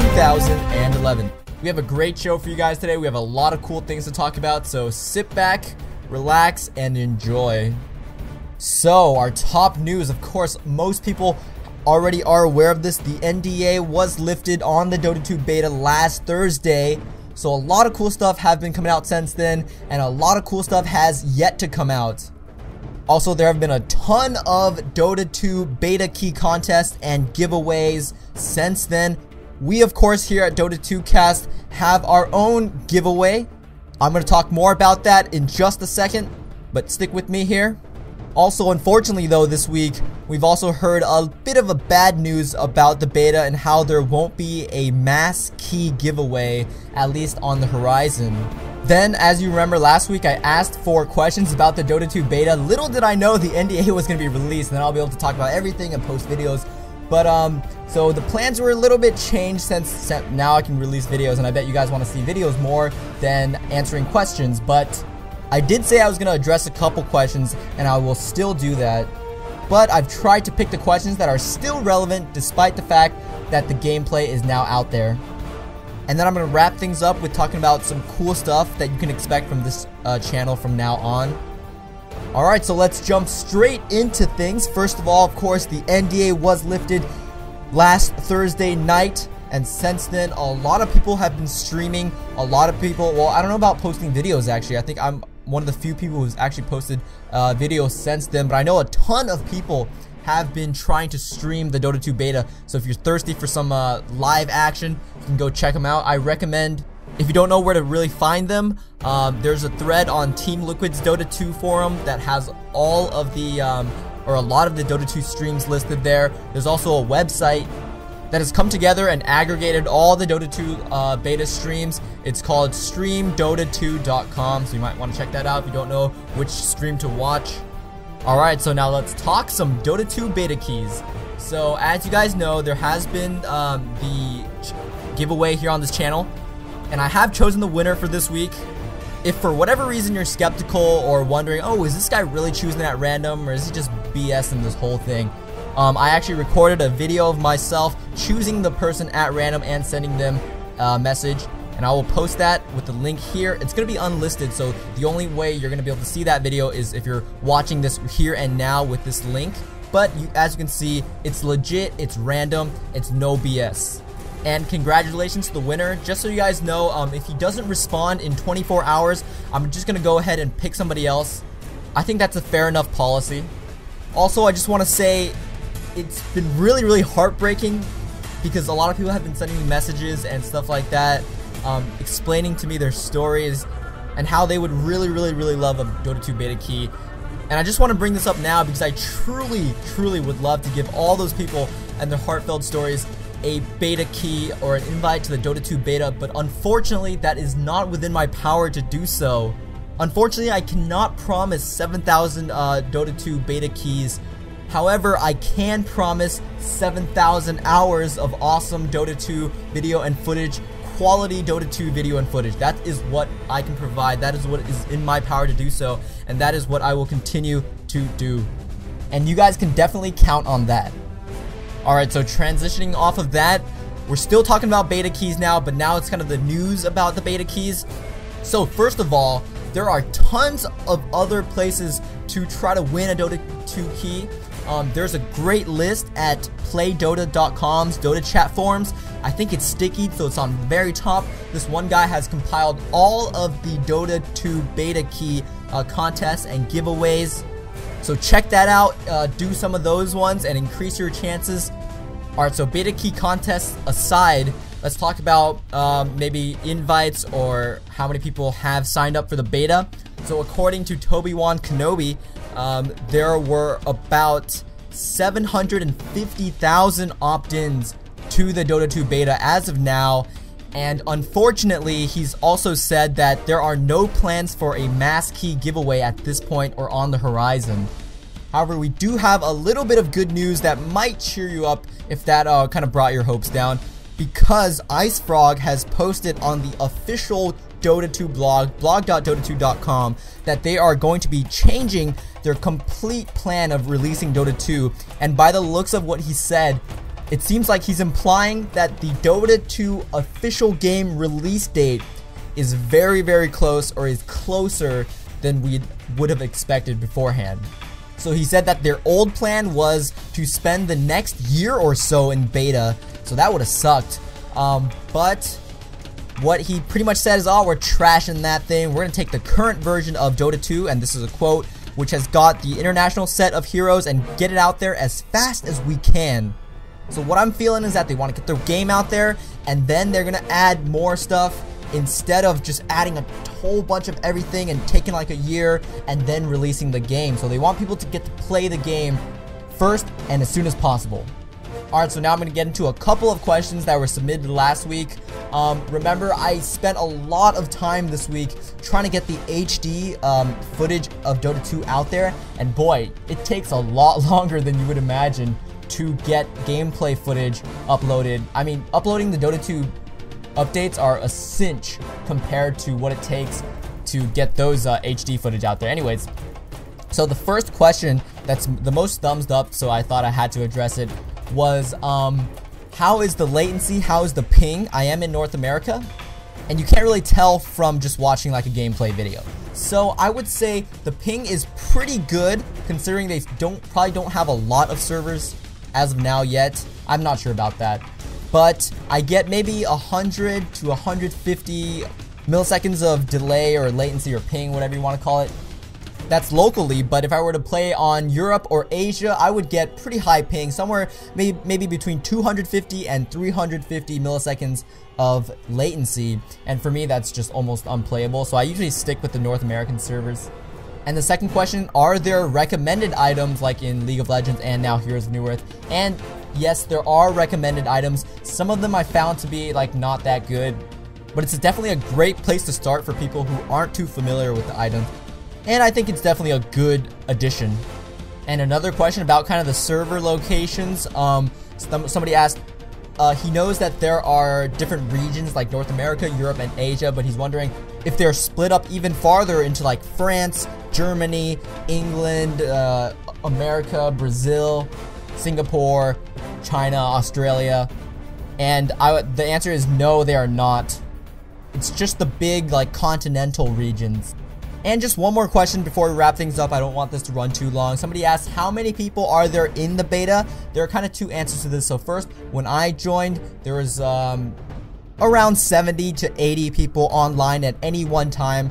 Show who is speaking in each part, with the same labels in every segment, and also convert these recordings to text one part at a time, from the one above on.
Speaker 1: 2011. We have a great show for you guys today. We have a lot of cool things to talk about, so sit back, relax, and enjoy. So, our top news, of course, most people already are aware of this. The NDA was lifted on the Dota 2 beta last Thursday. So a lot of cool stuff have been coming out since then, and a lot of cool stuff has yet to come out. Also, there have been a ton of Dota 2 beta key contests and giveaways since then. We, of course, here at Dota 2 Cast have our own giveaway. I'm going to talk more about that in just a second, but stick with me here. Also, unfortunately though, this week, we've also heard a bit of a bad news about the beta and how there won't be a mass key giveaway, at least on the horizon. Then, as you remember last week, I asked for questions about the Dota 2 beta. Little did I know the NDA was going to be released, and then I'll be able to talk about everything and post videos. But, so the plans were a little bit changed since now I can release videos, and I bet you guys want to see videos more than answering questions, but I did say I was going to address a couple questions, and I will still do that. But I've tried to pick the questions that are still relevant despite the fact that the gameplay is now out there. And then I'm going to wrap things up with talking about some cool stuff that you can expect from this channel from now on. Alright, so let's jump straight into things. First of all, of course, the NDA was lifted last Thursday night. And since then, a lot of people have been streaming. A lot of people, well, I don't know about posting videos actually. I think I'm one of the few people who's actually posted videos since then. But I know a ton of people have been trying to stream the Dota 2 beta. So if you're thirsty for some live action, you can go check them out. I recommend, if you don't know where to really find them, there's a thread on Team Liquid's Dota 2 forum that has all of the, or a lot of the Dota 2 streams listed there. There's also a website that has come together and aggregated all the Dota 2 beta streams. It's called streamdota2.com, so you might want to check that out if you don't know which stream to watch. Alright, so now let's talk some Dota 2 beta keys. So as you guys know, there has been the giveaway here on this channel, and I have chosen the winner for this week. If for whatever reason you're skeptical or wondering, oh, is this guy really choosing at random, or is he just BSing this whole thing? I actually recorded a video of myself choosing the person at random and sending them a message, and I will post that with the link here. It's going to be unlisted, so the only way you're going to be able to see that video is if you're watching this here and now with this link. But as you can see, it's legit, it's random, it's no BS. And congratulations to the winner. Just so you guys know, if he doesn't respond in 24 hours, I'm just going to go ahead and pick somebody else. I think that's a fair enough policy. Also, I just want to say, it's been really heartbreaking because a lot of people have been sending me messages and stuff like that, explaining to me their stories and how they would really love a Dota 2 beta key. And I just want to bring this up now because I truly would love to give all those people and their heartfelt stories a beta key or an invite to the Dota 2 beta, but unfortunately that is not within my power to do so. Unfortunately, I cannot promise 7,000 Dota 2 beta keys. However, I can promise 7,000 hours of awesome Dota 2 video and footage, quality Dota 2 video and footage. That is what I can provide. That is what is in my power to do so, and that is what I will continue to do. And you guys can definitely count on that. Alright, so transitioning off of that, we're still talking about beta keys now, but now it's kind of the news about the beta keys. So first of all, there are tons of other places to try to win a Dota 2 key. There's a great list at playdota.com's Dota chat forums. I think it's sticky, so it's on the very top. This one guy has compiled all of the Dota 2 beta key contests and giveaways. So check that out, do some of those ones and increase your chances. Alright, so beta key contests aside, let's talk about maybe invites or how many people have signed up for the beta. So according to Toby-Wan Kenobi, there were about 750,000 opt-ins to the Dota 2 beta as of now, and unfortunately he's also said that there are no plans for a mass key giveaway at this point or on the horizon. However, we do have a little bit of good news that might cheer you up if that kind of brought your hopes down, because IceFrog has posted on the official Dota 2 blog, blog.dota2.com, that they are going to be changing their complete plan of releasing Dota 2, and by the looks of what he said, it seems like he's implying that the Dota 2 official game release date is very, very close, or is closer than we would have expected beforehand. So he said that their old plan was to spend the next year or so in beta, so that would have sucked. But what he pretty much said is, oh, we're trashing that thing. We're going to take the current version of Dota 2, and this is a quote, which has got the international set of heroes, and get it out there as fast as we can. So what I'm feeling is that they want to get their game out there, and then they're going to add more stuff instead of just adding a whole bunch of everything and taking like a year and then releasing the game. So they want people to get to play the game first and as soon as possible. Alright, so now I'm going to get into a couple of questions that were submitted last week. Remember, I spent a lot of time this week trying to get the HD footage of Dota 2 out there, and boy, it takes a lot longer than you would imagine to get gameplay footage uploaded. I mean, uploading the Dota 2 updates are a cinch compared to what it takes to get those HD footage out there. Anyways, so the first question that's the most thumbs up, so I thought I had to address it, was how is the latency, how is the ping? I am in North America, and you can't really tell from just watching like a gameplay video. So I would say the ping is pretty good, considering they probably don't have a lot of servers as of now yet. I'm not sure about that, but I get maybe 100 to 150 milliseconds of delay or latency or ping, whatever you want to call it. That's locally, but if I were to play on Europe or Asia, I would get pretty high ping, somewhere maybe between 250 and 350 milliseconds of latency, and for me that's just almost unplayable, so I usually stick with the North American servers. And the second question, are there recommended items like in League of Legends and now Heroes of New Earth? And yes, there are recommended items. Some of them I found to be like not that good, but it's definitely a great place to start for people who aren't too familiar with the items. And I think it's definitely a good addition. And another question about kind of the server locations. Somebody asked, he knows that there are different regions like North America, Europe, and Asia, but he's wondering if they're split up even farther into like France, Germany, England, America, Brazil, Singapore, China, Australia. And the answer is no, they are not. It's just the big like continental regions. And just one more question before we wrap things up. I don't want this to run too long. Somebody asked, how many people are there in the beta? There are kind of two answers to this. So first, when I joined, there was around 70 to 80 people online at any one time.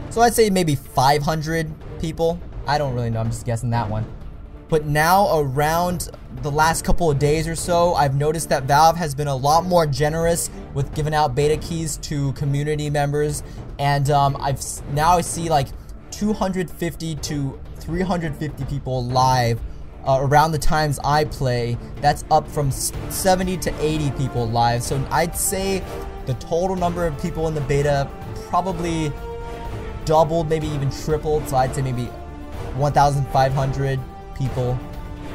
Speaker 1: So I'd say maybe 500 people. I don't really know. I'm just guessing that one. But now around the last couple of days or so, I've noticed that Valve has been a lot more generous with giving out beta keys to community members. And I see like 250 to 350 people live around the times I play. That's up from 70 to 80 people live. So I'd say the total number of people in the beta probably doubled, maybe even tripled. So I'd say maybe 1,500 people.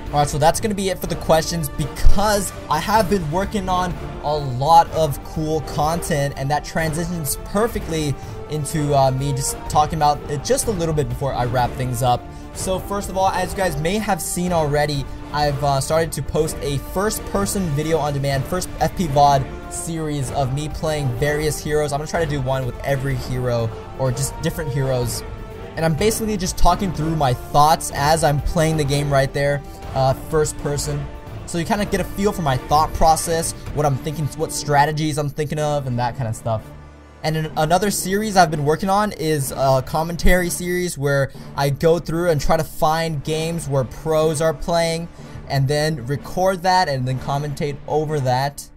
Speaker 1: Alright, so that's going to be it for the questions, because I have been working on a lot of cool content, and that transitions perfectly into me just talking about it just a little bit before I wrap things up. So first of all, as you guys may have seen already, I've started to post a first-person video on demand, first FP VOD series of me playing various heroes. I'm going to try to do one with every hero, or just different heroes. And I'm basically just talking through my thoughts as I'm playing the game right there, first person. So you kind of get a feel for my thought process, what I'm thinking, what strategies I'm thinking of, and that kind of stuff. And another series I've been working on is a commentary series where I go through and try to find games where pros are playing, and then record that and then commentate over that.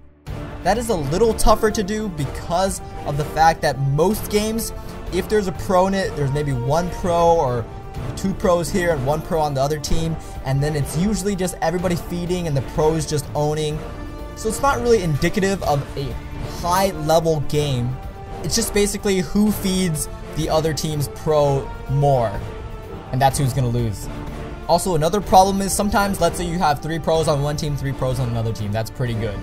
Speaker 1: That is a little tougher to do because of the fact that most games, if there's a pro in it, there's maybe one pro or two pros here and one pro on the other team, and then it's usually just everybody feeding and the pros just owning. So it's not really indicative of a high level game. It's just basically who feeds the other team's pro more, and that's who's gonna lose. Also, another problem is sometimes, let's say you have 3 pros on one team, 3 pros on another team. That's pretty good.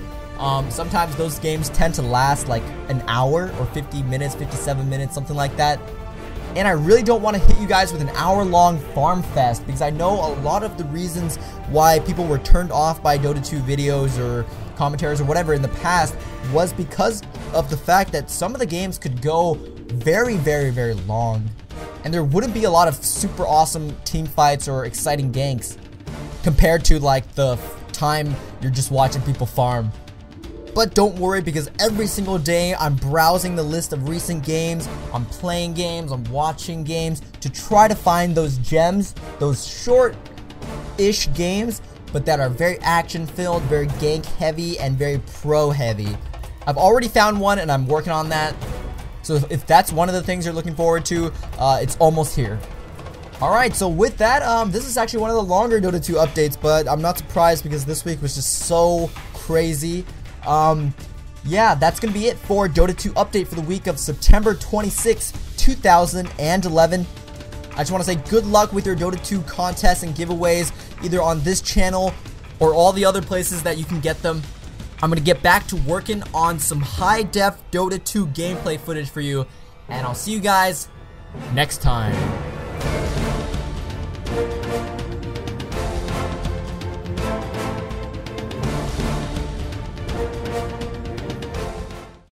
Speaker 1: Sometimes those games tend to last like an hour or 50 minutes, 57 minutes, something like that. And I really don't want to hit you guys with an hour-long farm fest, because I know a lot of the reasons why people were turned off by Dota 2 videos or commentaries or whatever in the past was because of the fact that some of the games could go very, very, very long. And there wouldn't be a lot of super awesome team fights or exciting ganks compared to like the time you're just watching people farm. But don't worry, because every single day I'm browsing the list of recent games, I'm playing games, I'm watching games to try to find those gems, those short-ish games, but that are very action-filled, very gank-heavy, and very pro-heavy. I've already found one and I'm working on that. So if that's one of the things you're looking forward to, it's almost here. Alright, so with that, this is actually one of the longer Dota 2 updates, but I'm not surprised because this week was just so crazy. Yeah, that's gonna be it for Dota 2 update for the week of September 26, 2011. I just want to say good luck with your Dota 2 contests and giveaways, either on this channel or all the other places that you can get them. I'm gonna get back to working on some high-def Dota 2 gameplay footage for you, and I'll see you guys next time.